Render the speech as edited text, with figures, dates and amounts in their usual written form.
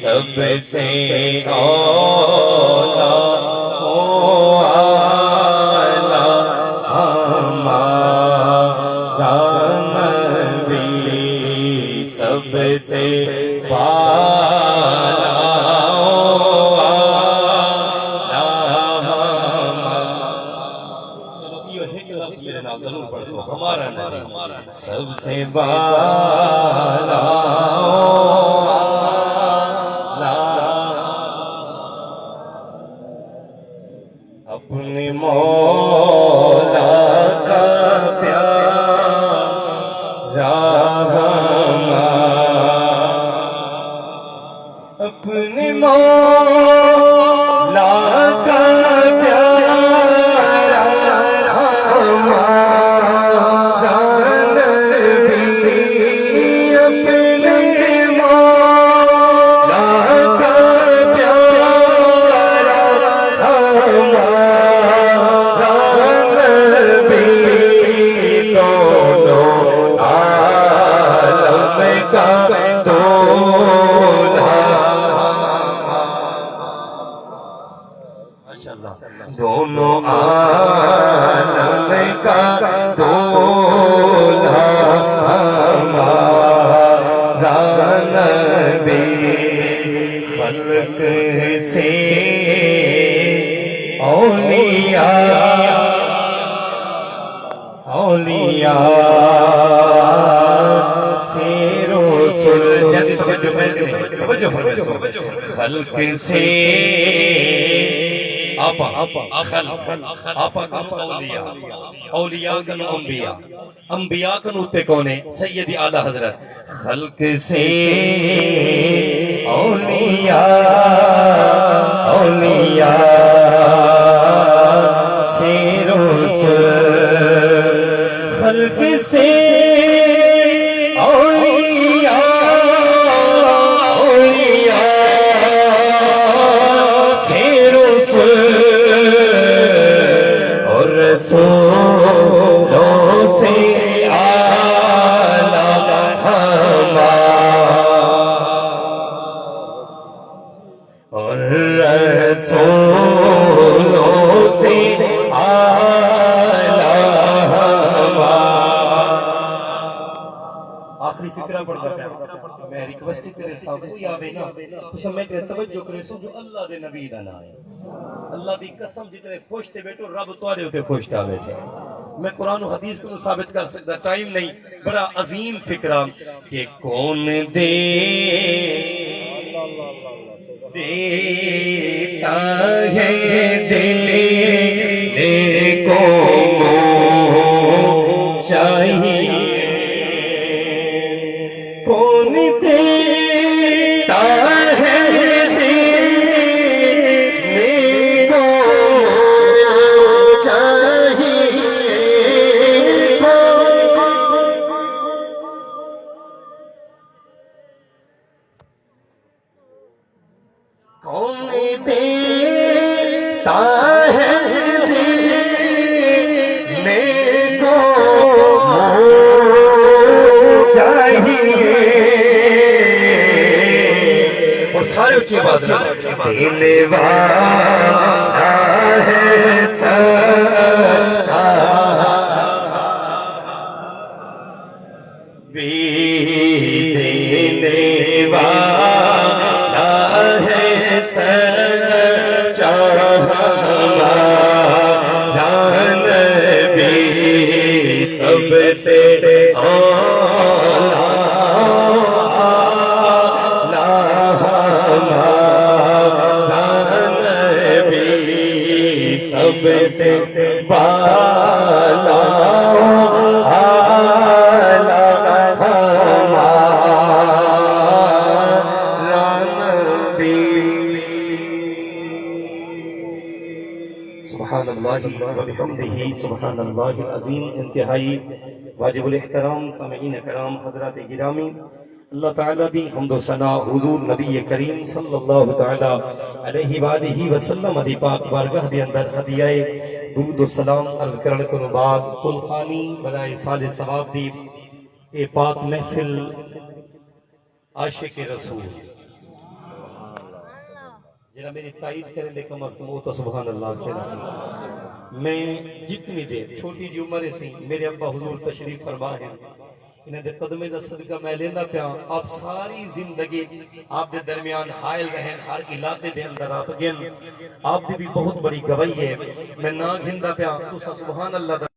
سب سے اولا ہو آلہ ہمارا نبی سب سے بالا ہو آلہ ہمارا. چلو یہ ایک لفظ میرے نام ضرور پڑھ سو. ہمارا نبی سب سے بالا اپنے مولا کا پیارا ہمارا اپنے مولا کا پیارا ہمارا نبی اپنے مولا کا پیارا ہمارا دونوں عالم کا دولہا ہمارا نبی خلق سے اولیاء سے رسول خلق سے آپا کنو اولیاء کنو انبیاء انبیاء کنو تے کونے سیدی اعلی حضرت خلق سے اولیاء سے رسول خلق سے رسولوں سے اعلیٰ ہمارا اور رسولوں سے اعلیٰ ہمارا. آخری فکرہ پڑھ گا میں ریکویسٹ کرے صاحب کوئی آوے نا تو سمجھ کے توجہ کرے سو جو اللہ دے نبی دا نام ہے. اللہ دی قسم جتنے خوش تھے بیٹو رب توارے ہوتے خوش تھا بیٹے. میں قرآن و حدیث کو ثابت کر سکتا ٹائم نہیں. بڑا عظیم فکرہ کہ کون دیتا ہے دینے کو چاہیے کون دیتا ہے کون دیتا ہے دینے کو چاہیے اور سارے اچھی بات دینے والا ہے سچا بھی دینے والا ہے سچا ہمارا نبی سب سے اعلیٰ ہمارا نبی سب سے بالا سبحان اللہ و بحمدہ سبحان اللہ العظیم. انتہائی واجب الاحترام سامعین کرام حضرات گرامی اللہ تعالیٰ دی حمد و ثنا حضور نبی کریم صلی اللہ تعالیٰ علیہ وآلہ وسلم دی پاک بارگاہ دے اندر ہدیہ درود و سلام عرض کرنے کو بعد کل خانی بلائے سال ثواب دی اے پاک محفل عاشق رسول جنہا میری تائید کریں لے کم از کم وہ تو سبحان اللہ سے نہ میں جتنی دیر چھوٹی جی عمر سی میرے ابا حضور تشریف فرما ہے انہیں دے قدمے دا صدقہ میں لینا پیا آپ ساری زندگی آپ دے درمیان حائل رہیں ہر علاقے دے اندر آپ گن آپ دے بھی بہت بڑی گواہی ہے میں نہ گھندا پیا تو سبحان اللہ دا